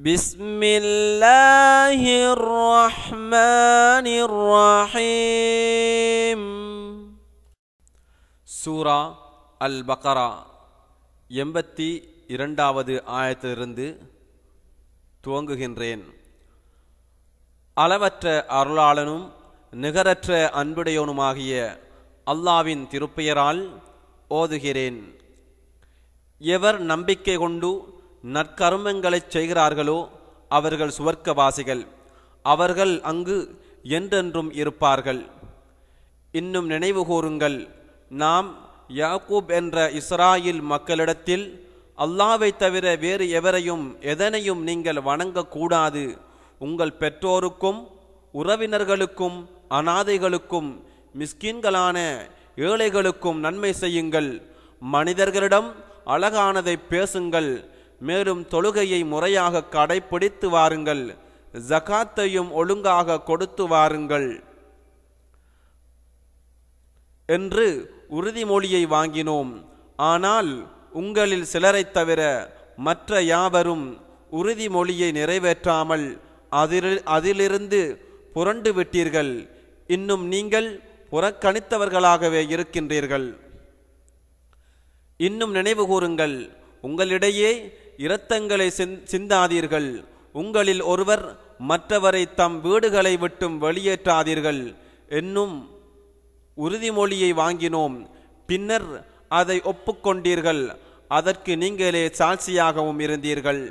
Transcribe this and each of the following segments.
பிஸ்மில்லாஹிர் ரஹ்மானிர் ரஹீம். சூரா அல் பக்ரா 82வது ஆயத்திலிருந்து துவங்குகின்றேன். அளவற்ற அருளாளனும் நிகரற்ற அன்புடையவனுமாகிய அல்லாவின் திருப்பெயரால் ஓதுகிறேன். எவர் நம்பிக்கை கொண்டு நற்கர்மங்களை செய்கிறார்களோ அவர்கள் சுவர்க்கவாசிகள், அவர்கள் அங்கு என்றென்றும் இருப்பார்கள். இன்னும் நினைவு கூறுங்கள், நாம் யாக்கூப் என்ற இஸ்ராயில் மக்களிடத்தில் அல்லாவை தவிர வேறு எவரையும் எதனையும் நீங்கள் வணங்கக்கூடாது, உங்கள் பெற்றோருக்கும் உறவினர்களுக்கும் அநாதைகளுக்கும் மிஸ்கின்களான ஏழைகளுக்கும் நன்மை செய்யுங்கள், மனிதர்களிடம் அழகானதை பேசுங்கள், மேலும் தொழுகையை முறையாக கடைப்பிடித்து வாருங்கள், ஜகாத்தையும் ஒழுங்காக கொடுத்து வாருங்கள் என்று உறுதிமொழியை வாங்கினோம். ஆனால் உங்களில் சிலரைத் தவிர மற்ற யாவரும் உறுதிமொழியை நிறைவேற்றாமல் அதிலிருந்து புரண்டு விட்டீர்கள். இன்னும் நீங்கள் புறக்கணித்தவர்களாகவே இருக்கின்றீர்கள். இன்னும் நினைவு கூறுங்கள், உங்களிடையே இரத்தங்களை சிந்தாதீர்கள், உங்களில் ஒருவர் மற்றவரை தம் வீடுகளை விட்டும் வெளியேற்றாதீர்கள் என்னும் உறுதிமொழியை வாங்கினோம். பின்னர் அதை ஒப்புக்கொண்டீர்கள், அதற்கு நீங்களே சாட்சியாகவும் இருந்தீர்கள்.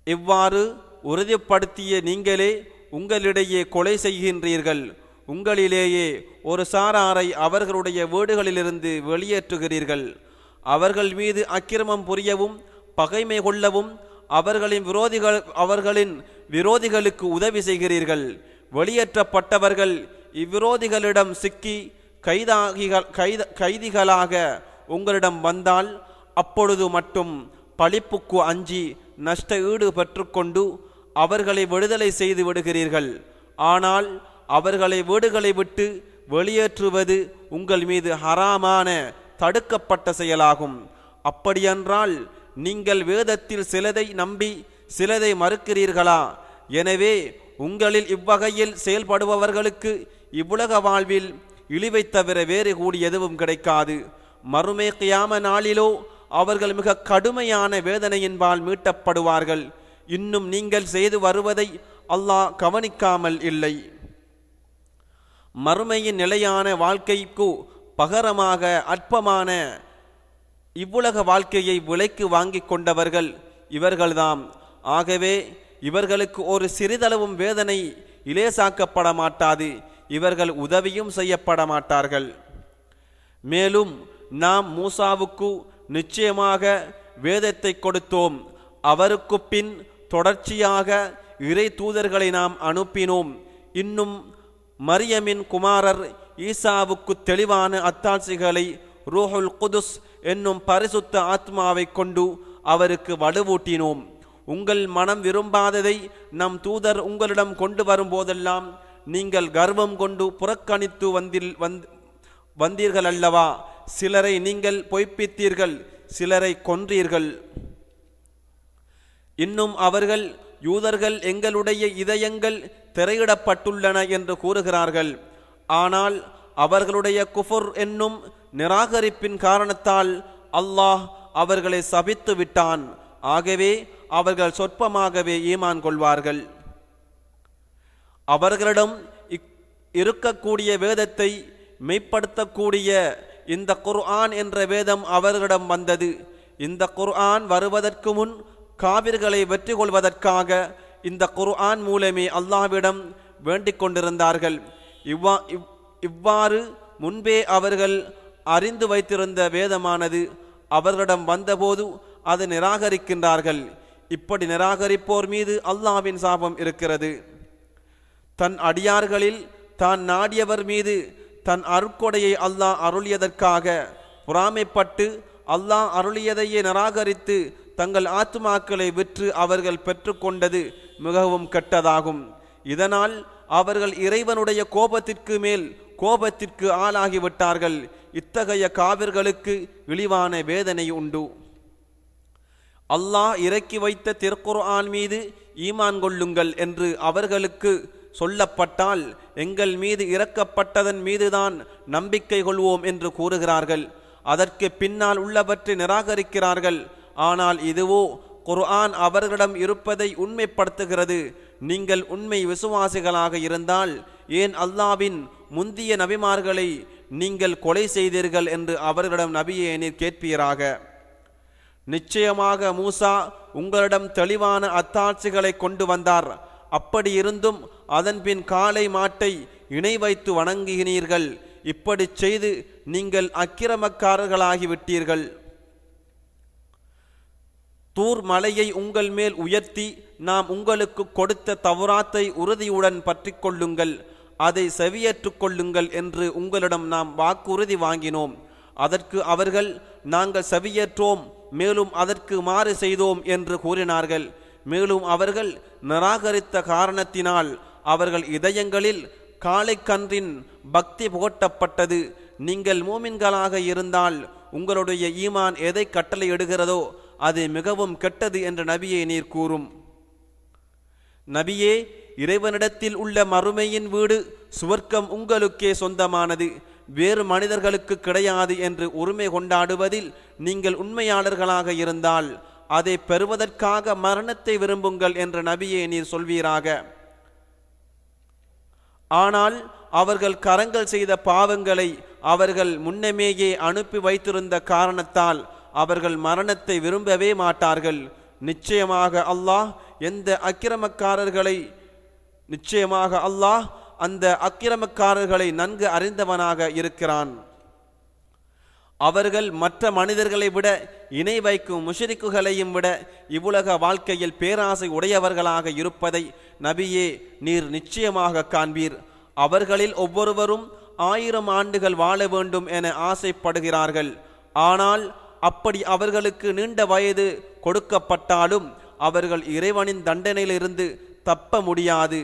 இவ்வாறு உறுதிப்படுத்திய நீங்களே உங்களிடையே கொலை செய்கின்றீர்கள். உங்களிலேயே ஒரு சாராரை அவர்களுடைய வீடுகளிலிருந்து வெளியேற்றுகிறீர்கள். அவர்கள் மீது அக்கிரமம் புரியவும் பகைமை கொள்ளவும் அவர்களின் விரோதிகளுக்கு உதவி செய்கிறீர்கள். வெளியேற்றப்பட்டவர்கள் இவ்விரோதிகளிடம் சிக்கி கைதிகளாக உங்களிடம் வந்தால் அப்பொழுது மட்டும் பழிப்புக்கு அஞ்சி நஷ்ட ஈடு பெற்றுக்கொண்டு அவர்களை விடுதலை செய்து விடுகிறீர்கள். ஆனால் அவர்களை வீடுகளை விட்டு வெளியேற்றுவது உங்கள் மீது ஹராமான தடுக்கப்பட்ட செயலாகும். அப்படியென்றால் நீங்கள் வேதத்தில் சிலதை நம்பி சிலதை மறுக்கிறீர்களா? எனவே உங்களில் இவ்வகையில் செயல்படுபவர்களுக்கு இவ்வுலக வாழ்வில் இழிவை தவிர வேறு கூடி எதுவும் கிடைக்காது. மறுமை கியாம நாளிலோ அவர்கள் மிக கடுமையான வேதனையின்பால் மீட்டப்படுவார்கள். இன்னும் நீங்கள் செய்து வருவதை அல்லாஹ் கவனிக்காமல் இல்லை. மறுமையின் நிலையான வாழ்க்கைக்கு பகரமாக அற்பமான இவ்வுலக வாழ்க்கையை விலைக்கு வாங்கி கொண்டவர்கள் இவர்கள்தாம். ஆகவே இவர்களுக்கு ஒரு சிறிதளவும் வேதனை இலேசாக்கப்பட மாட்டாது, இவர்கள் உதவியும் செய்யப்பட மாட்டார்கள். மேலும் நாம் மூசாவுக்கு நிச்சயமாக வேதத்தை கொடுத்தோம். அவருக்கு பின் தொடர்ச்சியாக இறை தூதர்களை நாம் அனுப்பினோம். இன்னும் மரியமின் குமாரர் ஈசாவுக்கு தெளிவான அத்தாட்சிகளை ரூஹுல் குதுஸ் என்னும் பரிசுத்த ஆத்மாவை கொண்டு அவருக்கு வலுவூட்டினோம். உங்கள் மனம் விரும்பாததை நம் தூதர் உங்களிடம் கொண்டு வரும் போதெல்லாம் நீங்கள் கர்வம் கொண்டு புறக்கணித்து வந்தீர்கள் அல்லவா? சிலரை நீங்கள் பொய்ப்பித்தீர்கள், சிலரை கொன்றீர்கள். இன்னும் அவர்கள் யூதர்கள் எங்களுடைய இதயங்கள் திரையிடப்பட்டுள்ளன என்று கூறுகிறார்கள். ஆனால் அவர்களுடைய குஃபுர் என்னும் நிராகரிப்பின் காரணத்தால் அல்லாஹ் அவர்களை சபித்து விட்டான். ஆகவே அவர்கள் சொற்பமாகவே ஈமான் கொள்வார்கள். அவர்களிடம் இருக்கக்கூடிய வேதத்தை மெய்ப்படுத்தக்கூடிய இந்த குர்ஆன் என்ற வேதம் அவர்களிடம் வந்தது. இந்த குர்ஆன் வருவதற்கு முன் காவிர்களை வெற்றி கொள்வதற்காக இந்த குர்ஆன் மூலமே அல்லாஹ்விடம் வேண்டிக் கொண்டிருந்தார்கள். இவ்வாறு முன்பே அவர்கள் அறிந்து வைத்திருந்த வேதமானது அவர்களிடம் வந்தபோது அதை நிராகரிக்கின்றார்கள். இப்படி நிராகரிப்போர் மீது அல்லாஹ்வின் சாபம் இருக்கிறது. தன் அடியார்களில் தான் நாடியவர் மீது தன் அருட்கொடையை அல்லாஹ் அருளியதற்காக பொறாமைப்பட்டு அல்லாஹ் அருளியதையே நிராகரித்து தங்கள் ஆத்துமாக்களை விற்று அவர்கள் பெற்றுக்கொண்டது மிகவும் கெட்டதாகும். இதனால் அவர்கள் இறைவனுடைய கோபத்திற்கு மேல் கோபத்திற்கு ஆளாகிவிட்டார்கள். இத்தகைய காவிர்களுக்கு இழிவான வேதனை உண்டு. அல்லாஹ் இறக்கி வைத்த திருக்குர்ஆன் மீது ஈமான் கொள்ளுங்கள் என்று அவர்களுக்கு சொல்லப்பட்டால் எங்கள் மீது இறக்கப்பட்டதன் மீதுதான் நம்பிக்கை கொள்வோம் என்று கூறுகிறார்கள். அதற்கு பின்னால் உள்ளவற்றை நிராகரிக்கிறார்கள். ஆனால் இதுவோ குர்ஆன் அவர்களிடம் இருப்பதை உண்மைப்படுத்துகிறது. நீங்கள் உண்மை விசுவாசிகளாக இருந்தால் ஏன் அல்லாஹ்வின் முந்திய நபிமார்களை நீங்கள் கொலை செய்தீர்கள் என்று அவர்களிடம் நபியே நீர் கேட்பீராக. நிச்சயமாக மூசா உங்களிடம் தெளிவான அத்தாட்சிகளை கொண்டு வந்தார். அப்படி இருந்தும் அதன்பின் காளை மாட்டை இணை வைத்து வணங்குகிறீர்கள். இப்படி செய்து நீங்கள் அக்கிரமக்காரர்களாகிவிட்டீர்கள். தூர் மலையை உங்கள் மேல் உயர்த்தி நாம் உங்களுக்கு கொடுத்த தௌராத்தை உறுதியுடன் பற்றி கொள்ளுங்கள், அதை செவியேற்றுக் கொள்ளுங்கள் என்று உங்களிடம் நாம் வாக்குறுதி வாங்கினோம். அதற்கு அவர்கள் நாங்கள் செவியேற்றோம், மேலும் அதற்கு மாறு செய்தோம் என்று கூறினார்கள். மேலும் அவர்கள் நிராகரித்த காரணத்தினால் அவர்கள் இதயங்களில் காளைக்கன்றின் பக்தி புகட்டப்பட்டது. நீங்கள் மூமின்களாக இருந்தால் உங்களுடைய ஈமான் எதை கட்டளையிடுகிறதோ அது மிகவும் கெட்டது என்று நபியே நீர் கூறும். நபியே, இறைவனிடத்தில் உள்ள மறுமையின் வீடு சுவர்க்கம் உங்களுக்கே சொந்தமானது, வேறு மனிதர்களுக்கு கிடையாது என்று உரிமை கொண்டாடுவதில் நீங்கள் உண்மையாளர்களாக இருந்தால் அதை பெறுவதற்காக மரணத்தை விரும்புங்கள் என்று நபியே நீர் சொல்வீராக. ஆனால் அவர்கள் கரங்கள் செய்த பாவங்களை அவர்கள் முன்னமேயே அனுப்பி வைத்திருந்த காரணத்தால் அவர்கள் மரணத்தை விரும்பவே மாட்டார்கள். நிச்சயமாக அல்லாஹ் அந்த அக்கிரமக்காரர்களை நன்கு அறிந்தவனாக இருக்கிறான். அவர்கள் மற்ற மனிதர்களை விட இணை வைக்கும் முஷ்ரிக்குகளையும் விட இவ்வுலக வாழ்க்கையில் பேராசை உடையவர்களாக இருப்பதை நபியே நீர் நிச்சயமாக காண்பீர். அவர்களில் ஒவ்வொருவரும் 1000 ஆண்டுகள் வாழ வேண்டும் என ஆசைப்படுகிறார்கள். ஆனால் அப்படி அவர்களுக்கு நீண்ட வயது கொடுக்கப்பட்டாலும் அவர்கள் இறைவனின் தண்டனையிலிருந்து தப்ப முடியாது.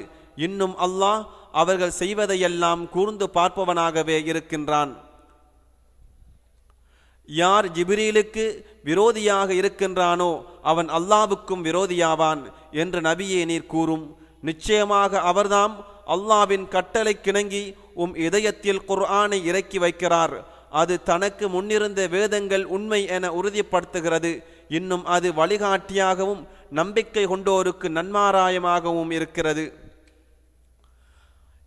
இன்னும் அல்லாஹ் அவர்கள் செய்வதையெல்லாம் கூர்ந்து பார்ப்பவனாகவே இருக்கின்றான். யார் ஜிப்ரீலுக்கு விரோதியாக இருக்கின்றானோ அவன் அல்லாஹ்வுக்கும் விரோதியாவான் என்று நபியே நீர் கூறும். நிச்சயமாக அவர்தாம் அல்லாஹ்வின் கட்டளை கிணங்கி இதயத்தில் குர்ஆனை இறக்கி வைக்கிறார். அது தனக்கு முன்னிருந்த வேதங்கள் உண்மை என உறுதிப்படுத்துகிறது. இன்னும் அது வழிகாட்டியாகவும் நம்பிக்கை கொண்டோருக்கு நன்மாராயமாகவும் இருக்கிறது.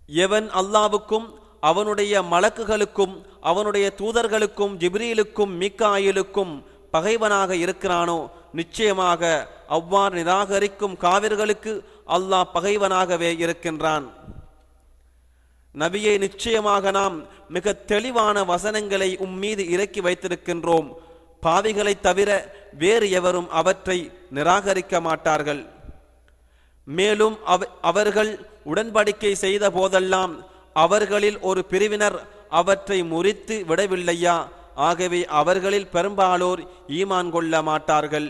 எவன் அல்லாஹ்வுக்கும் அவனுடைய மலக்குகளுக்கும் அவனுடைய தூதர்களுக்கும் ஜிப்ரீலுக்கும் மீகாயிலுக்கும் பகைவனாக இருக்கிறானோ நிச்சயமாக அவ்வாறு நிராகரிக்கும் காவிர்களுக்கு அல்லாஹ் பகைவனாகவே இருக்கின்றான். நபியை, நிச்சயமாக நாம் மிக தெளிவான வசனங்களை மீது இறக்கி வைத்திருக்கின்றோம். பாவிகளை தவிர வேறு எவரும் அவற்றை நிராகரிக்க மாட்டார்கள். மேலும் அவர்கள் உடன்படிக்கை செய்த போதெல்லாம் அவர்களில் ஒரு பிரிவினர் அவற்றை முறித்து விடவில்லையா? ஆகவே அவர்களில் பெரும்பாலோர் ஈமான் கொள்ள மாட்டார்கள்.